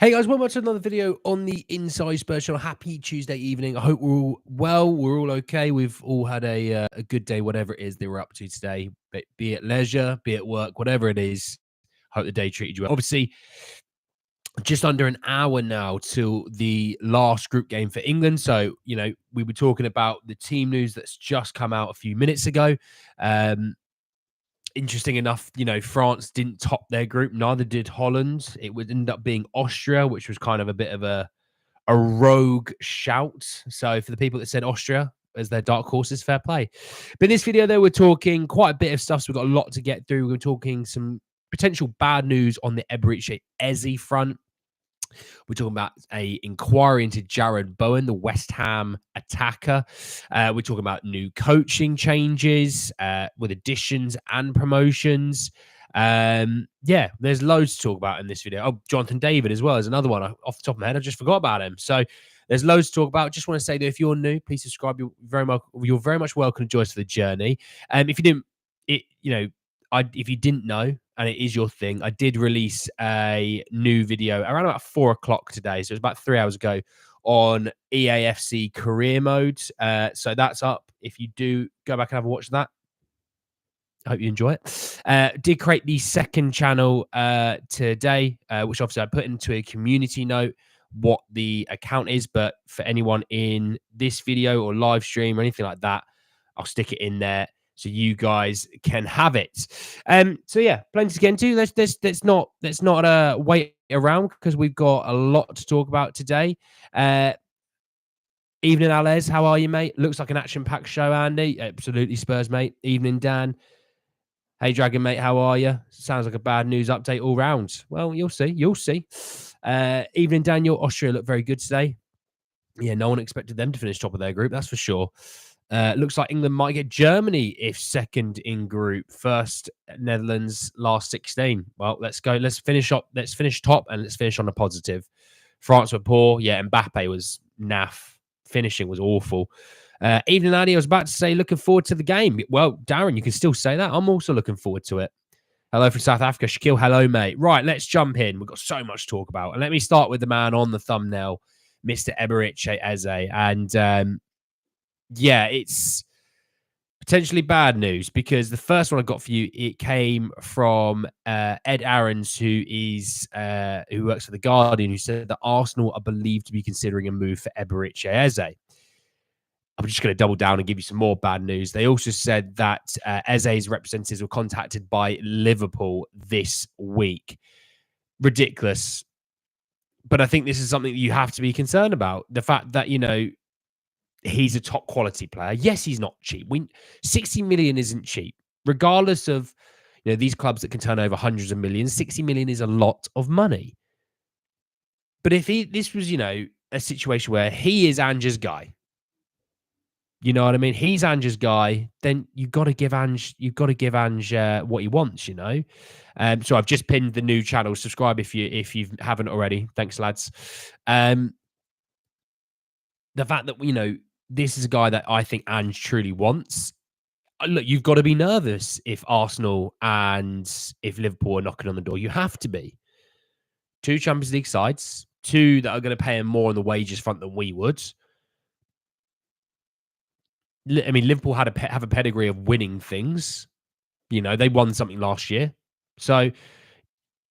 Hey guys, welcome back to another video on the Inside Spurs channel. Happy Tuesday evening. I hope we're all well. We're all okay. We've all had a good day, whatever it is they were up to today, be it leisure, be it work, whatever it is. Hope the day treated you well. Obviously, just under an hour now till the last group game for England. So, we were talking about the team news that's just come out a few minutes ago. Interesting enough, France didn't top their group, neither did Holland. It would end up being Austria, which was kind of a bit of a rogue shout. So for the people that said Austria as their dark horses, fair play. But in this video, though, we're talking quite a bit of stuff, so we've got a lot to get through. We're talking some potential bad news on the Eberechi Eze front. We're talking about a inquiry into Jarrad Bowen, the West Ham attacker. We're talking about new coaching changes with additions and promotions. There's loads to talk about in this video. Oh, Jonathan David as well is another one. Off the top of my head, I just forgot about him. So there's loads to talk about. Just want to say that if you're new, please subscribe. You're very much welcome to join us for the journey. If you didn't know, and it is your thing, I did release a new video around about 4 o'clock today. So it was about 3 hours ago on EAFC career mode. So that's up. If you do go back and have a watch of that, I hope you enjoy it. Did create the second channel today, which obviously I put into a community note what the account is. But for anyone in this video or live stream or anything like that, I'll stick it in there so you guys can have it. So yeah, plenty to get into. Let's not wait around because we've got a lot to talk about today. Evening, Alez. How are you, mate? Looks like an action-packed show, Andy. Absolutely, Spurs, mate. Evening, Dan. Hey, Dragon, mate. How are you? Sounds like a bad news update all round. Well, you'll see. You'll see. Evening, Daniel. Austria look very good today. Yeah, no one expected them to finish top of their group. That's for sure. Looks like England might get Germany if second in group. First, Netherlands, last 16. Well, let's go. Let's finish top and let's finish on a positive. France were poor. Yeah, Mbappe was naff. Finishing was awful. Evening, Andy. I was about to say looking forward to the game. Well, Darren, you can still say that. I'm also looking forward to it. Hello from South Africa. Shaquille, hello, mate. Right, let's jump in. We've got so much to talk about. And let me start with the man on the thumbnail, Mr. Eberechi Eze. And yeah, it's potentially bad news because the first one I got for you, it came from Ed Aarons, who works for The Guardian, who said that Arsenal are believed to be considering a move for Eberechi Eze. I'm just going to double down and give you some more bad news. They also said that Eze's representatives were contacted by Liverpool this week. Ridiculous. But I think this is something that you have to be concerned about. The fact that, he's a top quality player. Yes, he's not cheap. 60 million isn't cheap. Regardless of, these clubs that can turn over hundreds of millions, 60 million is a lot of money. But if this was, a situation where he is Ange's guy, you know what I mean? He's Ange's guy, then you've got to give Ange what he wants, So I've just pinned the new channel. Subscribe if you haven't already. Thanks, lads. The fact that, this is a guy that I think Ange truly wants. Look, you've got to be nervous if Arsenal and if Liverpool are knocking on the door. You have to be. 2 Champions League sides, 2 that are going to pay him more on the wages front than we would. I mean, Liverpool have a pedigree of winning things. They won something last year. So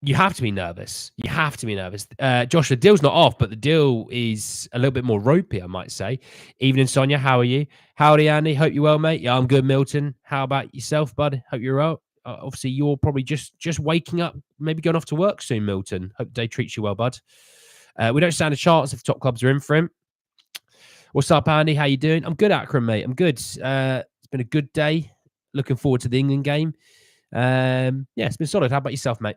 you have to be nervous. Josh, the deal's not off, but the deal is a little bit more ropey, I might say. Evening, Sonia. How are you? Howdy, Andy. Hope you're well, mate. Yeah, I'm good, Milton. How about yourself, bud? Hope you're well. Obviously, you're probably just waking up, maybe going off to work soon, Milton. Hope the day treats you well, bud. We don't stand a chance if top clubs are in for him. What's up, Andy? How you doing? I'm good, Akram, mate. I'm good. It's been a good day. Looking forward to the England game. It's been solid. How about yourself, mate?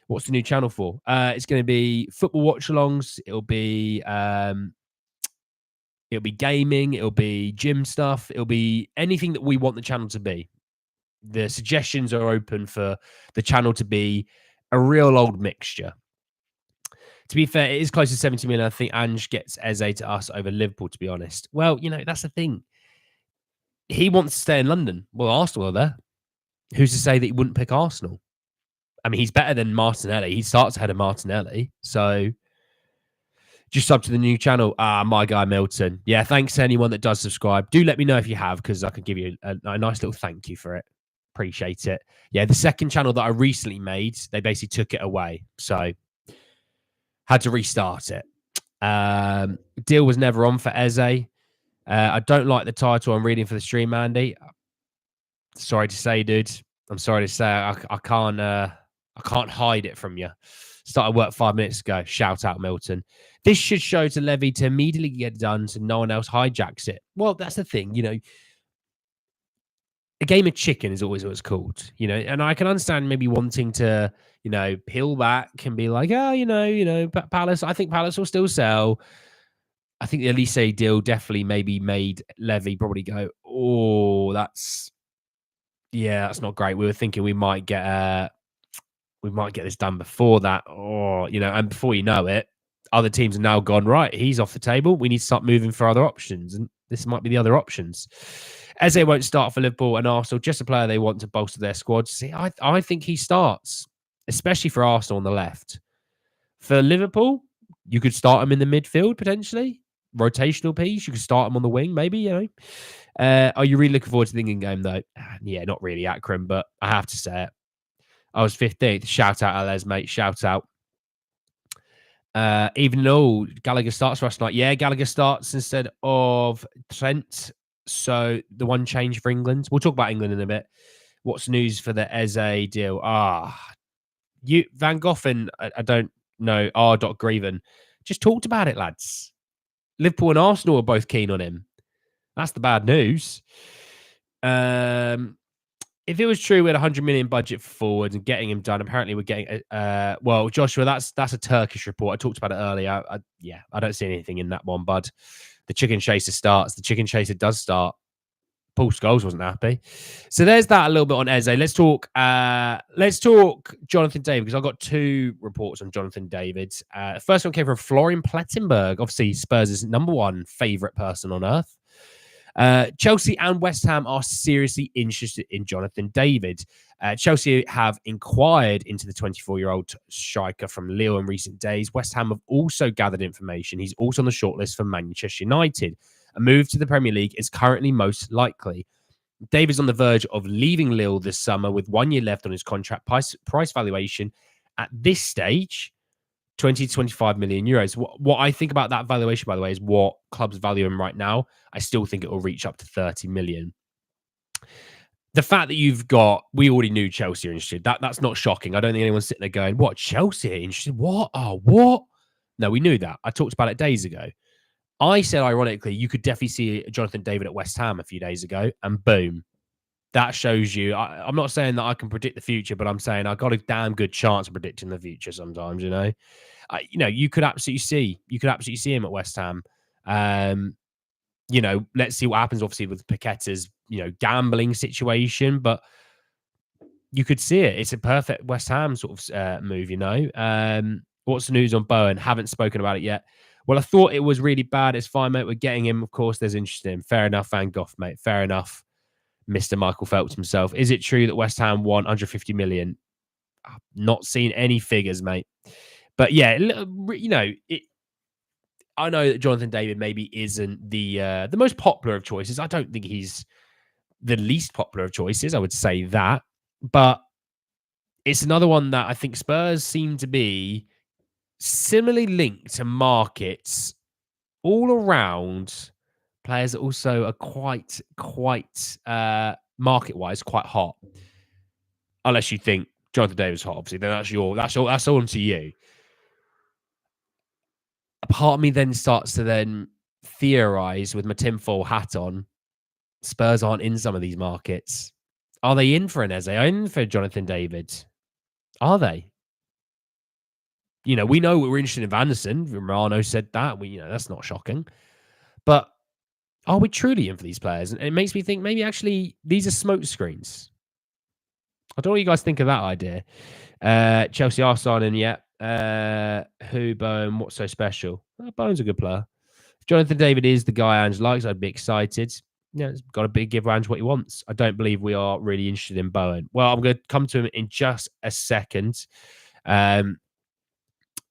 What's the new channel for? It's going to be football watch-alongs. It'll be gaming. It'll be gym stuff. It'll be anything that we want the channel to be. The suggestions are open for the channel to be a real old mixture. To be fair, it is close to 70 million. I think Ange gets Eze to us over Liverpool, to be honest. Well, that's the thing. He wants to stay in London. Well, Arsenal are there. Who's to say that he wouldn't pick Arsenal? I mean, he's better than Martinelli. He starts ahead of Martinelli. So, Just sub to the new channel. My guy Milton. Yeah, thanks to anyone that does subscribe. Do let me know if you have, because I can give you a nice little thank you for it. Appreciate it. Yeah, the second channel that I recently made, they basically took it away. So had to restart it. Deal was never on for Eze. I don't like the title I'm reading for the stream, Andy. Sorry to say, dude. I'm sorry to say I can't hide it from you. Started work 5 minutes ago. Shout out, Milton. This should show to Levy to immediately get it done so no one else hijacks it. Well, that's the thing, you know. A game of chicken is always what it's called, you know, and I can understand maybe wanting to, you know, peel back and be like, oh, you know, Palace, I think Palace will still sell. I think the Elise deal definitely maybe made Levy probably go, oh, that's not great. We were thinking we might get this done before that, or, you know, and before you know it, other teams have now gone, right, he's off the table. We need to start moving for other options. And this might be the other options. Eze won't start for Liverpool and Arsenal, just a player they want to bolster their squad. See, I think he starts, especially for Arsenal on the left. For Liverpool, you could start him in the midfield, potentially. Rotational piece. You could start him on the wing, maybe, you know. Are you really looking forward to the England game, though? Yeah, not really, Akram, but I have to say it. I was 15th. Shout out, Alez, mate. Shout out. Even though Gallagher starts for us tonight. Yeah, Gallagher starts instead of Trent. So the one change for England. We'll talk about England in a bit. What's news for the Eze deal? Van Goffen, I don't know, R. Grieven. Just talked about it, lads. Liverpool and Arsenal are both keen on him. That's the bad news. If it was true we had 100 million budget for forwards and getting him done, apparently we're getting well, Joshua, that's a Turkish report. I talked about it earlier. I don't see anything in that one, bud. The chicken chaser starts. The chicken chaser does start. Paul Scholes wasn't happy. So there's that a little bit on Eze. Let's talk Jonathan David, because I've got two reports on Jonathan David. First one came from Florian Plettenberg, obviously Spurs' number one favourite person on earth. Chelsea and West Ham are seriously interested in Jonathan David. Chelsea have inquired into the 24-year-old striker from Lille in recent days. West Ham have also gathered information. He's also on the shortlist for Manchester United. A move to the Premier League is currently most likely. David's on the verge of leaving Lille this summer with 1 year left on his contract. Price valuation at this stage, 20 to 25 million euros. What I think about that valuation, by the way, is what clubs value him right now. I still think it will reach up to 30 million. The fact that we already knew Chelsea are interested. That's not shocking. I don't think anyone's sitting there going, what, Chelsea are interested? What? Oh, what? No, we knew that. I talked about it days ago. I said, ironically, you could definitely see Jonathan David at West Ham a few days ago, and boom. That shows you. I'm not saying that I can predict the future, but I'm saying I've got a damn good chance of predicting the future sometimes, you know. You could absolutely see him at West Ham. Let's see what happens, obviously, with Paqueta's, gambling situation, but you could see it. It's a perfect West Ham sort of move, What's the news on Bowen? Haven't spoken about it yet. Well, I thought it was really bad. It's fine, mate. We're getting him. Of course, there's interest in him. Fair enough, Van Gogh, mate. Fair enough. Mr. Michael Phelps himself. Is it true that West Ham won 150 million? I've not seen any figures, mate. But yeah, I know that Jonathan David maybe isn't the most popular of choices. I don't think he's the least popular of choices. I would say that. But it's another one that I think Spurs seem to be similarly linked to markets all around, players that also are quite market-wise quite hot. Unless you think Jonathan David's hot, obviously, then that's all to you. A part of me then starts to then theorize with my tinfoil hat on. Spurs aren't in some of these markets. Are they in for an Eze? Are they in for Jonathan David? Are they? We know we're interested in Vanderson. Romano said that. That's not shocking. But are we truly in for these players? And it makes me think maybe actually these are smoke screens. I don't know what you guys think of that idea. Chelsea are signing yet. Who, Bowen? What's so special? Bowen's a good player. If Jonathan David is the guy Ange likes, I'd be excited. He's got to give Ange what he wants. I don't believe we are really interested in Bowen. Well, I'm going to come to him in just a second. I'd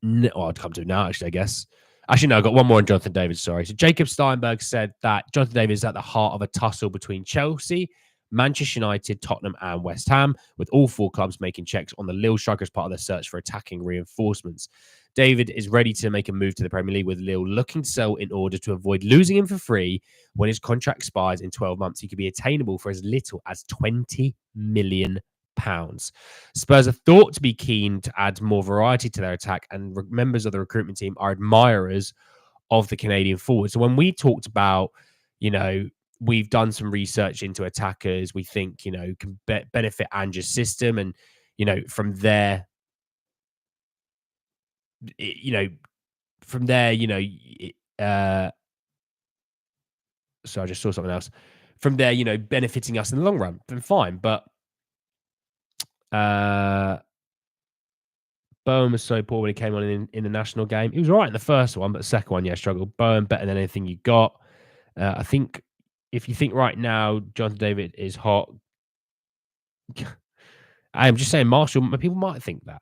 come to him now, actually, I guess. Actually, no, I got one more on Jonathan David. Sorry. So Jacob Steinberg said that Jonathan David is at the heart of a tussle between Chelsea, Manchester United, Tottenham, and West Ham, with all four clubs making checks on the Lille striker as part of their search for attacking reinforcements. David is ready to make a move to the Premier League, with Lille looking to sell in order to avoid losing him for free when his contract expires in 12 months. He could be attainable for as little as £20 million. Spurs are thought to be keen to add more variety to their attack, and members of the recruitment team are admirers of the Canadian forward. So when we talked about, we've done some research into attackers we think, can benefit Ange's system, and, from there, so I just saw something else. From there, benefiting us in the long run, then fine. But Bowen was so poor when he came on in the national game. He was all right in the first one, but the second one, struggled. Bowen better than anything you got. I think if you think right now, Jonathan David is hot. I'm just saying, Marshall, people might think that.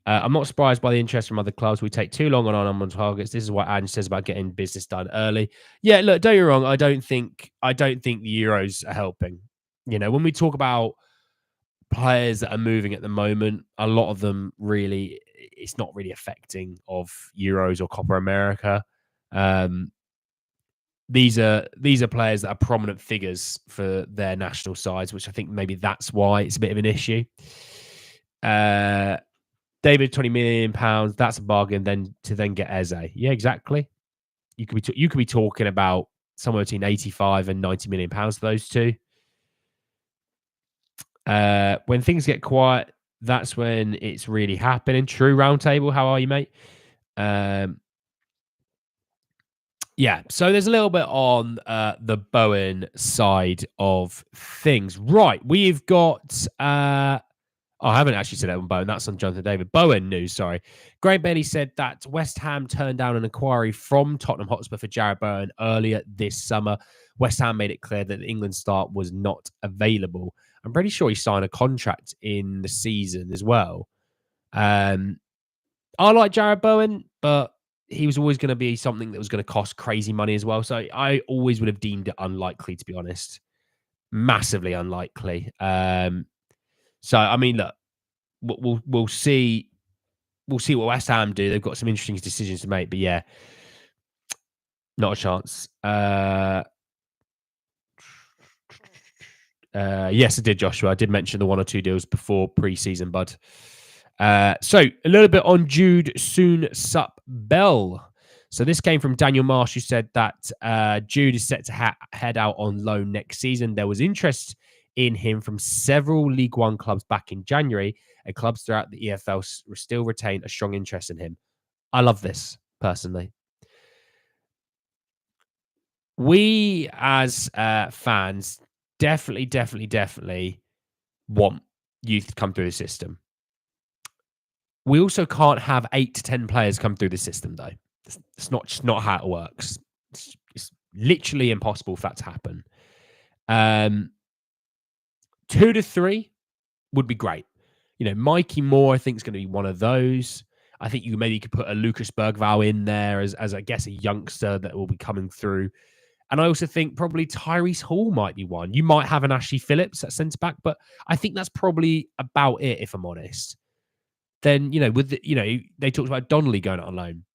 I'm not surprised by the interest from other clubs. We take too long on targets. This is what Ange says about getting business done early. Yeah, look, don't get me wrong. I don't think the Euros are helping. When we talk about players that are moving at the moment, a lot of them really, it's not really affecting of Euros or Copa America. These are players that are prominent figures for their national sides, which I think maybe that's why it's a bit of an issue. David, £20 million, that's a bargain. Then to get Eze, yeah, exactly. You could be talking about somewhere between 85 and 90 million pounds for those two. When things get quiet, that's when it's really happening. True Roundtable, how are you, mate? Yeah, so there's a little bit on the Bowen side of things. Right, we've got... I haven't actually said that on Bowen. That's on Jonathan David. Bowen news, sorry. Graham Bailey said that West Ham turned down an inquiry from Tottenham Hotspur for Jarrad Bowen earlier this summer. West Ham made it clear that the England start was not available. I'm pretty sure he signed a contract in the season as well. I like Jarrad Bowen, but he was always going to be something that was going to cost crazy money as well. So I always would have deemed it unlikely, to be honest. Massively unlikely. So I mean, look, we'll see. We'll see what West Ham do. They've got some interesting decisions to make, but yeah, not a chance. Yes, I did, Joshua. I did mention the one or two deals before pre-season, bud. So a little bit on Jude Soon-Sup Bell. So this came from Daniel Marsh, who said that Jude is set to head out on loan next season. There was interest in him from several League One clubs back in January, and clubs throughout the EFL still retain a strong interest in him. I love this, personally. We, as fans, definitely want youth to come through the system. We also can't have 8 to 10 players come through the system, though. It's not how it works. It's literally impossible for that to happen. 2 to 3 would be great. Mikey Moore, I think, is going to be one of those. I think you maybe could put a Lucas Bergvall in there as I guess, a youngster that will be coming through. And I also think probably Tyrese Hall might be one. You might have an Ashley Phillips at centre-back, but I think that's probably about it, if I'm honest. Then, they talked about Donnelly going out on loan.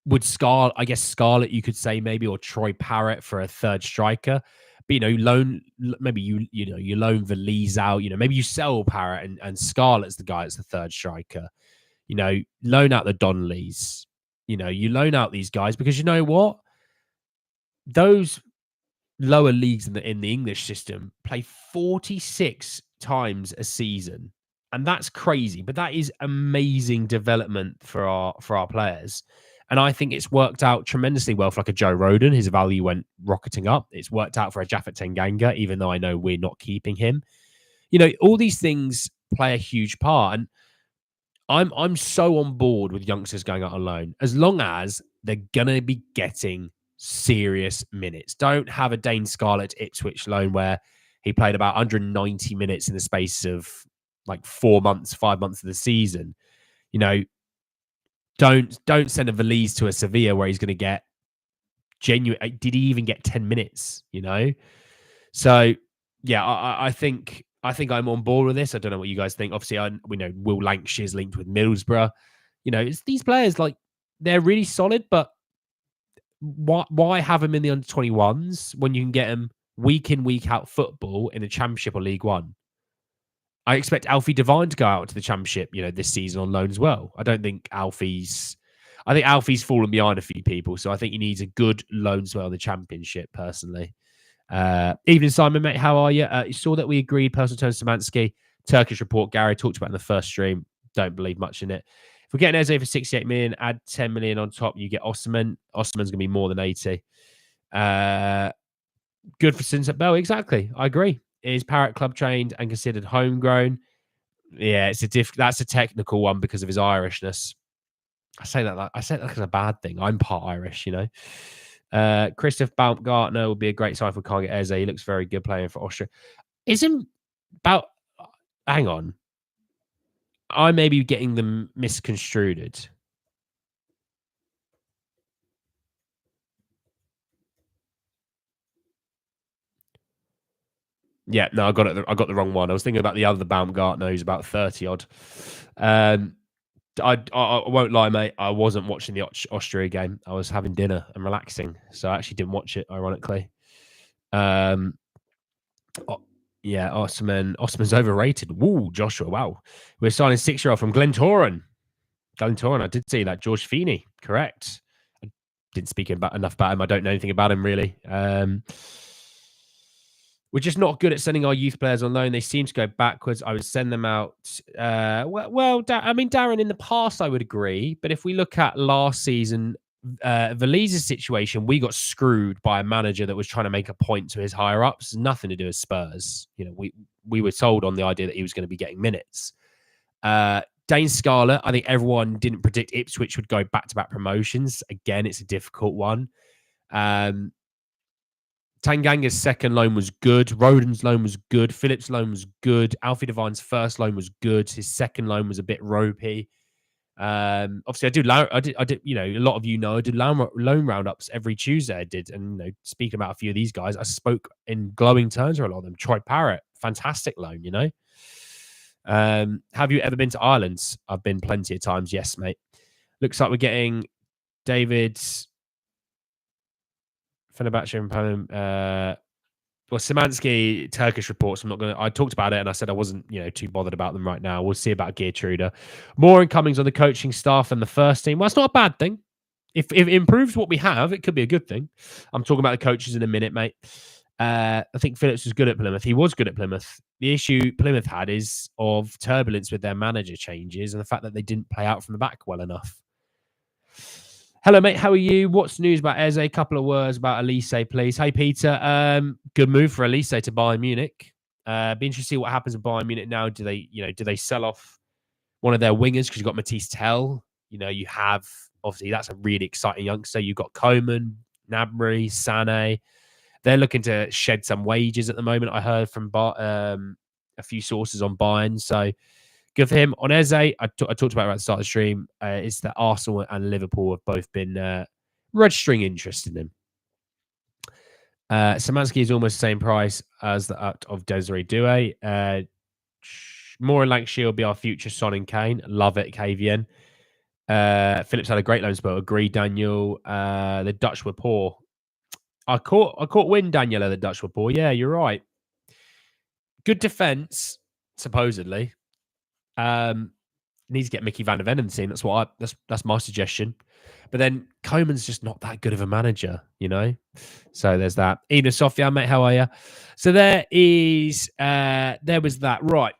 Would Scarlett, you could say maybe, or Troy Parrott for a third striker. But, loan, maybe you loan Valise out, maybe you sell Parrott and Scarlett's the guy that's the third striker. Loan out the Donnellys. You loan out these guys because you know what? Those lower leagues in the English system play 46 times a season. And that's crazy, but that is amazing development for our players. And I think it's worked out tremendously well for like a Joe Rodon. His value went rocketing up. It's worked out for a Japhet Tanganga, even though I know we're not keeping him. All these things play a huge part. And I'm so on board with youngsters going out on loan, as long as they're gonna be getting serious minutes. Don't have a Dane Scarlett Ipswich loan where he played about 190 minutes in the space of like 5 months of the season. Don't send a Valise to a Sevilla where he's going to get genuine. Did he even get 10 minutes? So yeah, I think I'm on board with this. I don't know what you guys think. Obviously, we know Will Lankshire's linked with Middlesbrough. It's these players, like, they're really solid, but why have them in the under-21s when you can get them week in, week out football in the Championship or League One? I expect Alfie Devine to go out to the Championship, this season on loan as well. I think Alfie's fallen behind a few people, so I think he needs a good loan spell in the Championship, personally. Evening, Simon, mate. How are you? You saw that we agreed personal terms Szymanski. Turkish report, Gary talked about in the first stream. Don't believe much in it. If we're getting Eze for 68 million, add 10 million on top, you get Osman. Osman's going to be more than 80. Good for Sunset Bell. Exactly. I agree. Is Parrott club trained and considered homegrown? Yeah, that's a technical one because of his Irishness. I say that as a bad thing. I'm part Irish, Christoph Baumgartner would be a great sign for can't get Eze. He looks very good playing for Austria. Hang on. I may be getting them misconstrued. Yeah, no, I got the wrong one. I was thinking about the other Baumgartner, who's about 30 odd. I won't lie, mate. I wasn't watching the Austria game. I was having dinner and relaxing, so I actually didn't watch it, ironically. Yeah, Osman's overrated. Woo, Joshua, wow. We're signing 6-year-old from Glentoran. I did see that. George Feeney, correct. I didn't speak enough about him. I don't know anything about him, really. We're just not good at sending our youth players on loan. They seem to go backwards. I would send them out. Darren, in the past, I would agree. But if we look at last season, Valise's situation, we got screwed by a manager that was trying to make a point to his higher ups. Nothing to do with Spurs. We were sold on the idea that he was going to be getting minutes. Dane Scarlett, I think everyone didn't predict Ipswich would go back-to-back promotions. Again, it's a difficult one. Tanganga's second loan was good. Roden's loan was good. Phillips' loan was good. Alfie Devine's first loan was good. His second loan was a bit ropey. Obviously, I did. A lot of I did loan roundups every Tuesday. I did, and speaking about a few of these guys, I spoke in glowing terms for a lot of them. Troy Parrott, fantastic loan. Have you ever been to Ireland? I've been plenty of times. Yes, mate. Looks like we're getting David's Fenerbahce and Panam. Szymanski, Turkish reports. I talked about it and I said I wasn't, too bothered about them right now. We'll see about Geertruida. More incomings on the coaching staff and the first team. Well, it's not a bad thing. If it improves what we have, it could be a good thing. I'm talking about the coaches in a minute, mate. I think Phillips was good at Plymouth. He was good at Plymouth. The issue Plymouth had is of turbulence with their manager changes and the fact that they didn't play out from the back well enough. Hello, mate. How are you? What's news about Eze? A couple of words about Elise, please. Hey, Peter. Good move for Elise to Bayern Munich. Be interesting to see what happens with Bayern Munich now. Do they sell off one of their wingers? Because you've got Matisse Tell. You have, obviously, that's a really exciting youngster. You've got Coman, Gnabry, Sané. They're looking to shed some wages at the moment. I heard from a few sources on Bayern. So good for him. On Eze, I talked about it at the start of the stream. It's that Arsenal and Liverpool have both been registering interest in him. Szymanski is almost the same price as the act of Desiree Doué. Moore and Lancashire will be our future Son and Kane. Love it, KVN. Phillips had a great loan spell. Agree, Daniel. The Dutch were poor. I caught wind, Daniel, the Dutch were poor. Yeah, you're right. Good defense, supposedly. Needs to get Mickey van der Ven in the team. That's my suggestion. But then Coman's just not that good of a manager, So there's that. Evening, Sophia, mate. How are you? So there was that. Right.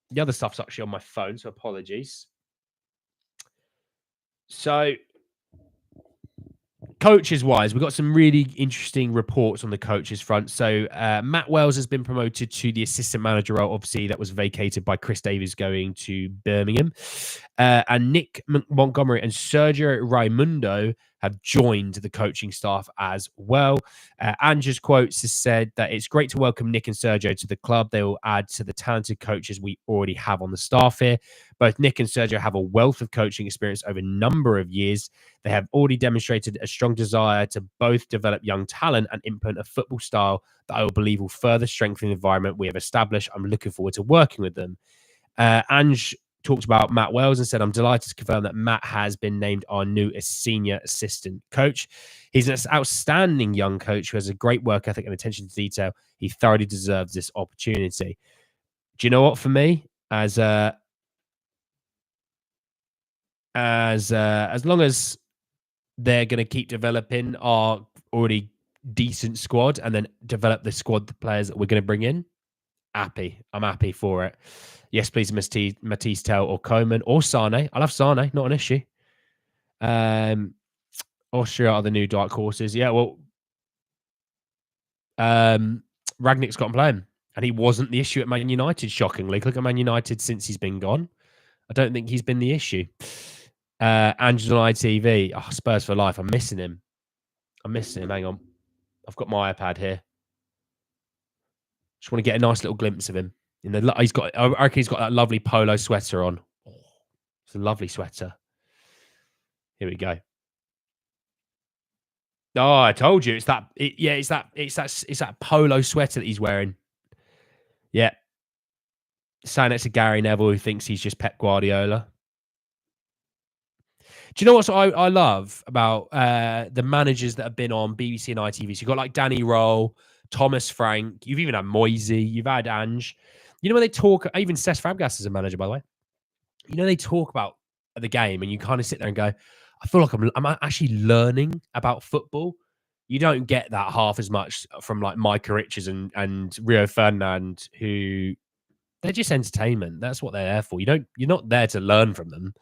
The other stuff's actually on my phone, so apologies. So coaches wise, we've got some really interesting reports on the coaches front. So Matt Wells has been promoted to the assistant manager role. Obviously, that was vacated by Chris Davies going to Birmingham. And Nick Montgomery and Sergio Raimundo have joined the coaching staff as well. Ange's quotes has said that it's great to welcome Nick and Sergio to the club. They will add to the talented coaches we already have on the staff here. Both Nick and Sergio have a wealth of coaching experience over a number of years. They have already demonstrated a strong desire to both develop young talent and implement a football style that I believe will further strengthen the environment we have established. I'm looking forward to working with them. Ange talked about Matt Wells and said, I'm delighted to confirm that Matt has been named our new senior assistant coach. He's an outstanding young coach who has a great work ethic and attention to detail. He thoroughly deserves this opportunity. Do you know what? For me, as long as they're going to keep developing our already decent squad and then develop the squad, the players that we're going to bring in, I'm happy for it. Yes, please, Matisse Tell or Coman or Sane. I love Sane, not an issue. Austria are the new dark horses. Yeah, well, Ragnick's got him playing, and he wasn't the issue at Man United, shockingly. Look at Man United since he's been gone. I don't think he's been the issue. Angel on ITV. Oh, Spurs for life. I'm missing him. Hang on. I've got my iPad here. Just want to get a nice little glimpse of him. I reckon he's got that lovely polo sweater on. Oh, it's a lovely sweater. Here we go. Oh, I told you it's that polo sweater that he's wearing. Yeah. Saying it's a Gary Neville who thinks he's just Pep Guardiola. Do you know what I love about the managers that have been on BBC and ITV? So you've got like Danny Roll, Thomas Frank, you've even had Moisey, you've had Ange. You know when they talk, even Cesc Fabregas is a manager, by the way. You know, they talk about the game and you kind of sit there and go, I feel like I'm actually learning about football. You don't get that half as much from like Micah Richards and Rio Ferdinand, who they're just entertainment. That's what they're there for. You're not there to learn from them.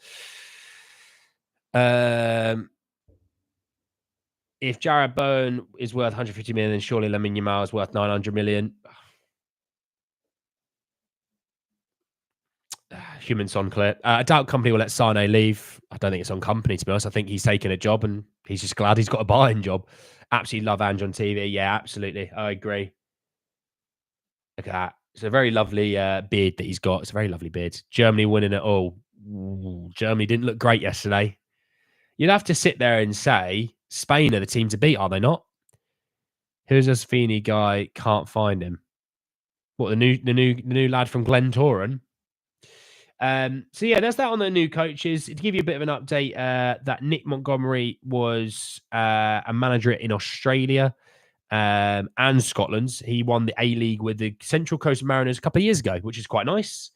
If Jarrad Bowen is worth 150 million, then surely Lamine Yamal is worth 900 million. Heung-Min Son clear. I doubt company will let Sane leave. I don't think it's on company, to be honest. I think he's taken a job and he's just glad he's got a buying job. Absolutely love Ange on TV. Yeah, absolutely. I agree. Look at that. It's a very lovely beard that he's got. It's a very lovely beard. Germany winning it all. Ooh, Germany didn't look great yesterday. You'd have to sit there and say Spain are the team to beat, are they not? Who's this Feeney guy? Can't find him. What, the new lad from Glentoran? So yeah, that's that on the new coaches. To give you a bit of an update, that Nick Montgomery was a manager in Australia and Scotland. He won the A-League with the Central Coast Mariners a couple of years ago, which is quite nice.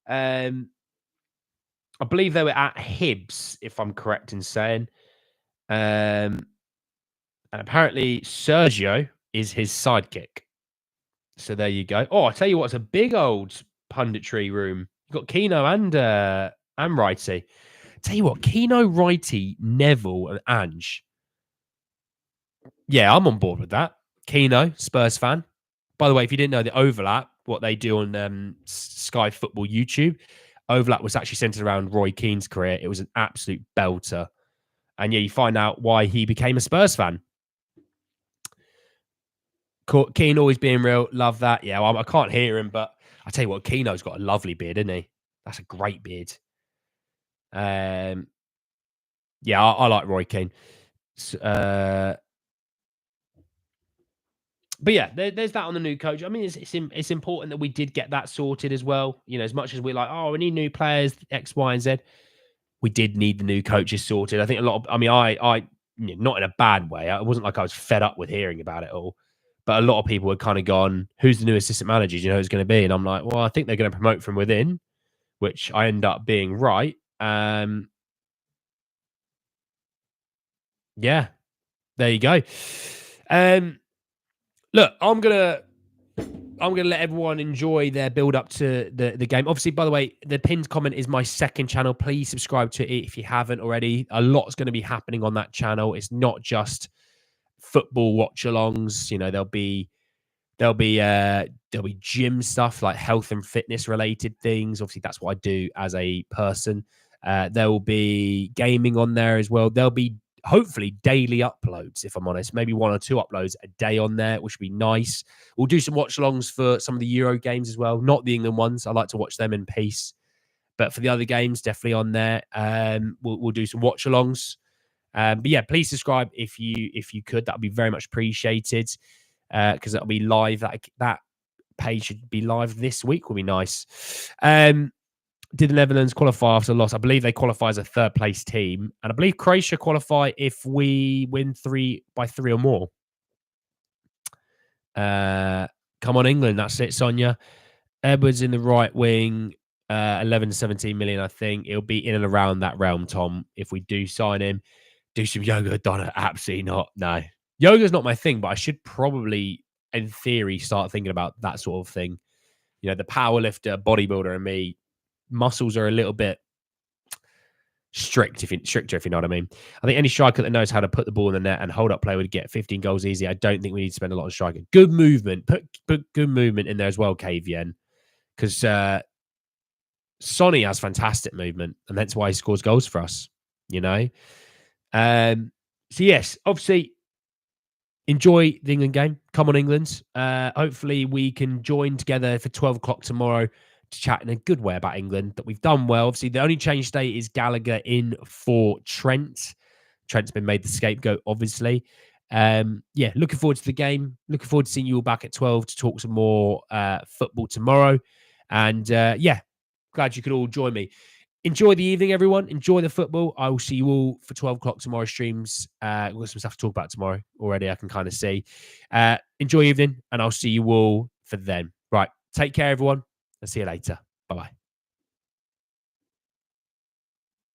I believe they were at Hibs, if I'm correct in saying. And apparently Sergio is his sidekick. So there you go. Oh, I tell you what, it's a big old punditry room. You've got Keno and Righty. Tell you what, Keno, Righty, Neville, and Ange. Yeah, I'm on board with that. Keno, Spurs fan. By the way, if you didn't know the overlap, what they do on Sky Football YouTube, overlap was actually centered around Roy Keane's career. It was an absolute belter. And yeah, you find out why he became a Spurs fan. Keane always being real. Love that. Yeah, well, I can't hear him, but I tell you what, Keno's got a lovely beard, isn't he? That's a great beard. Yeah, I like Roy Keane. But yeah, there's that on the new coach. I mean, it's important that we did get that sorted as well. You know, as much as we're like, oh, we need new players, X, Y, and Z. We did need the new coaches sorted. I think a lot of, I mean, I not in a bad way. It wasn't like I was fed up with hearing about it all. But a lot of people had kind of gone, who's the new assistant manager? Do you know who's going to be? And I'm like, well, I think they're going to promote from within, which I end up being right. Yeah, there you go. Look, I'm gonna let everyone enjoy their build up to the game. Obviously, by the way, the pinned comment is my second channel. Please subscribe to it if you haven't already. A lot's going to be happening on that channel. It's not just football watch-alongs. You know, there'll be gym stuff, like health and fitness related things. Obviously, that's what I do as a person. There will be gaming on there as well. There'll be hopefully daily uploads, if I'm honest. Maybe 1 or 2 uploads a day on there, which would be nice. We'll do some watch-alongs for some of the Euro games as well. Not the England ones. I like to watch them in peace. But for the other games, definitely on there. We'll do some watch-alongs. But yeah, please subscribe if you could. That would be very much appreciated. Because that'll be live. That page should be live this week. Will be nice. Did the Netherlands qualify after a loss? I believe they qualify as a 3rd place team, and I believe Croatia qualify if we win 3 or more. Come on, England. That's it, Sonia. Edwards in the right wing. 11 to 17 million, I think. It'll be in and around that realm, Tom, if we do sign him. Do some yoga, Donna? Absolutely not. No. Yoga's not my thing, but I should probably, in theory, start thinking about that sort of thing. You know, the powerlifter, bodybuilder, and me, muscles are a little bit stricter, if you know what I mean. I think any striker that knows how to put the ball in the net and hold up play would get 15 goals easy. I don't think we need to spend a lot on striking. Good movement. Put good movement in there as well, KVN. Because Sonny has fantastic movement, and that's why he scores goals for us, you know. So yes, obviously enjoy the England game. Come on, England. Hopefully we can join together for 12 o'clock tomorrow to chat in a good way about England, that we've done well. Obviously, the only change today is Gallagher in for Trent. Trent's been made the scapegoat, obviously. Yeah, looking forward to the game. Looking forward to seeing you all back at 12 to talk some more football tomorrow. And yeah, glad you could all join me. Enjoy the evening, everyone. Enjoy the football. I will see you all for 12 o'clock tomorrow streams. We've got some stuff to talk about tomorrow already, I can kind of see. Enjoy evening, and I'll see you all for then. Right, take care, everyone. I'll see you later. Bye-bye.